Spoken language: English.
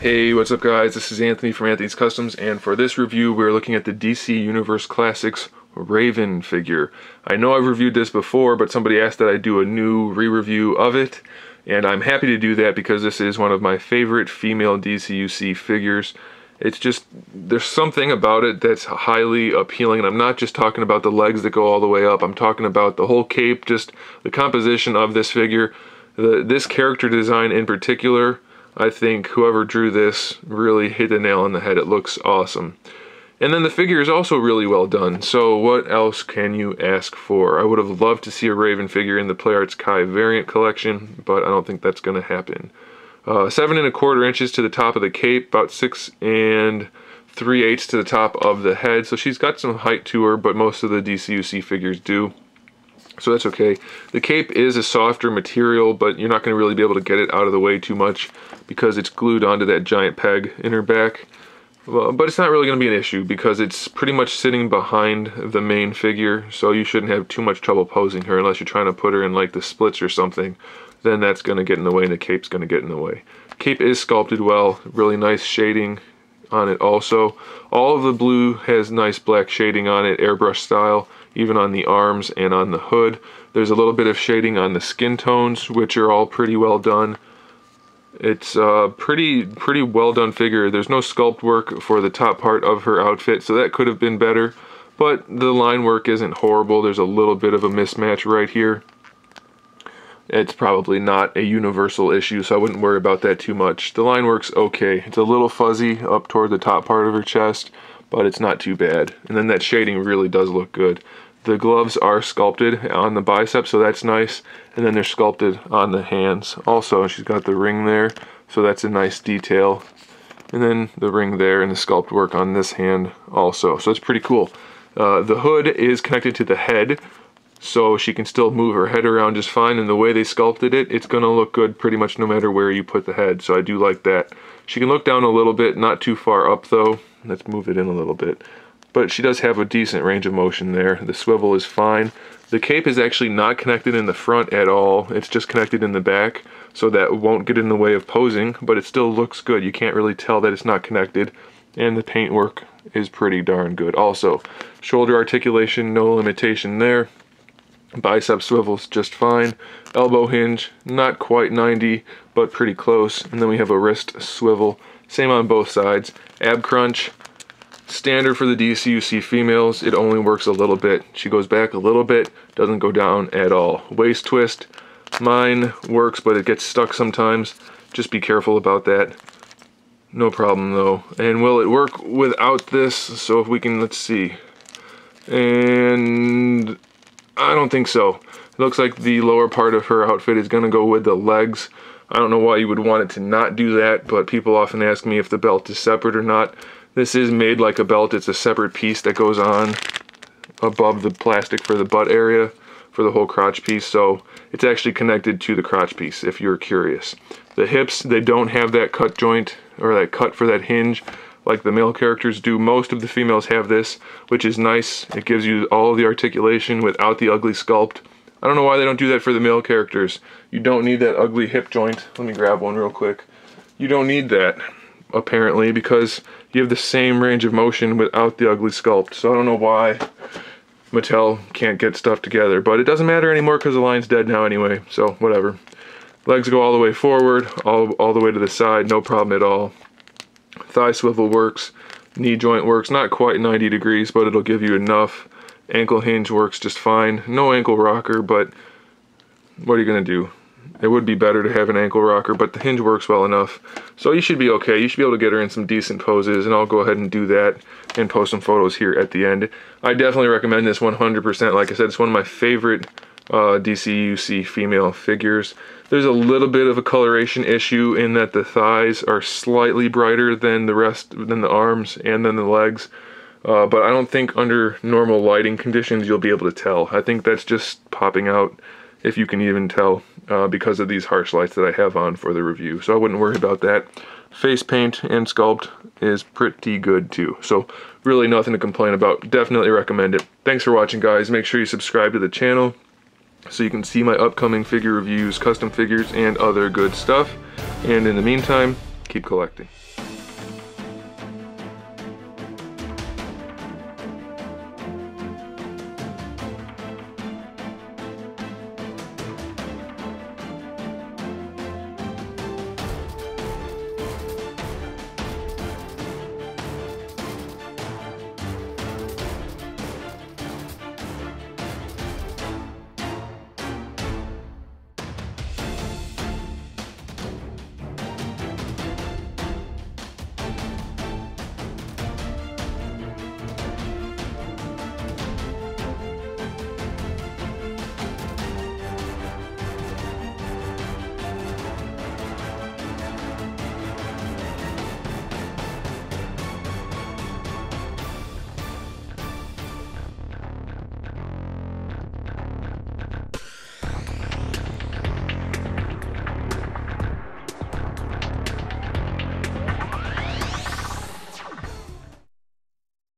Hey, what's up guys? This is Anthony from Anthony's Customs, and for this review we're looking at the DC Universe Classics Raven figure. I know I've reviewed this before, but somebody asked that I do a new re-review of it, and I'm happy to do that because this is one of my favorite female DCUC figures. It's just, there's something about it that's highly appealing, and I'm not just talking about the legs that go all the way up, I'm talking about the whole cape, just the composition of this figure. This character design in particular, I think whoever drew this really hit the nail on the head. It looks awesome. And then the figure is also really well done, so what else can you ask for? I would have loved to see a Raven figure in the Play Arts Kai variant collection, but I don't think that's going to happen. 7 1/4 inches to the top of the cape, about 6 3/8 to the top of the head, so she's got some height to her, but most of the DCUC figures do. So that's okay. The cape is a softer material, but you're not going to really be able to get it out of the way too much because it's glued onto that giant peg in her back. Well, but it's not really going to be an issue because it's pretty much sitting behind the main figure, so you shouldn't have too much trouble posing her unless you're trying to put her in like the splits or something. Then that's going to get in the way and the cape's going to get in the way. Cape is sculpted well, really nice shading on it also. All of the blue has nice black shading on it, airbrush style, even on the arms and on the hood. There's a little bit of shading on the skin tones, which are all pretty well done. It's a pretty well done figure. There's no sculpt work for the top part of her outfit, so that could have been better, but the line work isn't horrible. There's a little bit of a mismatch right here. It's probably not a universal issue, so I wouldn't worry about that too much. The line work's okay. It's a little fuzzy up toward the top part of her chest, but it's not too bad. And then that shading really does look good. The gloves are sculpted on the biceps, so that's nice. And then they're sculpted on the hands. Also, she's got the ring there, so that's a nice detail. And then the ring there and the sculpt work on this hand also. So it's pretty cool. The hood is connected to the head, so she can still move her head around just fine, and the way they sculpted it, it's going to look good pretty much no matter where you put the head, so I do like that. She can look down a little bit, not too far up though. Let's move it in a little bit. But she does have a decent range of motion there. The swivel is fine. The cape is actually not connected in the front at all. It's just connected in the back, so that won't get in the way of posing, but it still looks good. You can't really tell that it's not connected, and the paint work is pretty darn good. Also, shoulder articulation, no limitation there. Bicep swivels just fine. Elbow hinge, not quite 90, but pretty close. And then we have a wrist swivel, same on both sides. Ab crunch, standard for the DCUC females. It only works a little bit. She goes back a little bit, doesn't go down at all. Waist twist, mine works, but it gets stuck sometimes. Just be careful about that. No problem though. And will it work without this? So if we can, let's see. And I don't think so. It looks like the lower part of her outfit is going to go with the legs. I don't know why you would want it to not do that, but people often ask me if the belt is separate or not. This is made like a belt. It's a separate piece that goes on above the plastic for the butt area, for the whole crotch piece, so it's actually connected to the crotch piece if you're curious. The hips, they don't have that cut joint or that cut for that hinge like the male characters do. Most of the females have this, which is nice. It gives you all of the articulation without the ugly sculpt. I don't know why they don't do that for the male characters. You don't need that ugly hip joint. Let me grab one real quick. You don't need that, apparently, because you have the same range of motion without the ugly sculpt. So I don't know why Mattel can't get stuff together, but it doesn't matter anymore because the line's dead now anyway, so whatever. Legs go all the way forward, all the way to the side, no problem at all. Thigh swivel works, knee joint works, not quite 90 degrees, but it'll give you enough. Ankle hinge works just fine. No ankle rocker, but what are you going to do? It would be better to have an ankle rocker, but the hinge works well enough. So you should be okay. You should be able to get her in some decent poses, and I'll go ahead and do that and post some photos here at the end. I definitely recommend this 100%. Like I said, it's one of my favorite DCUC female figures. There's a little bit of a coloration issue in that the thighs are slightly brighter than the rest, than the arms and then the legs. But I don't think under normal lighting conditions you'll be able to tell. I think that's just popping out, if you can even tell, because of these harsh lights that I have on for the review. So I wouldn't worry about that. Face paint and sculpt is pretty good too. So really nothing to complain about. Definitely recommend it. Thanks for watching, guys. Make sure you subscribe to the channel so you can see my upcoming figure reviews, custom figures, and other good stuff. And in the meantime, keep collecting.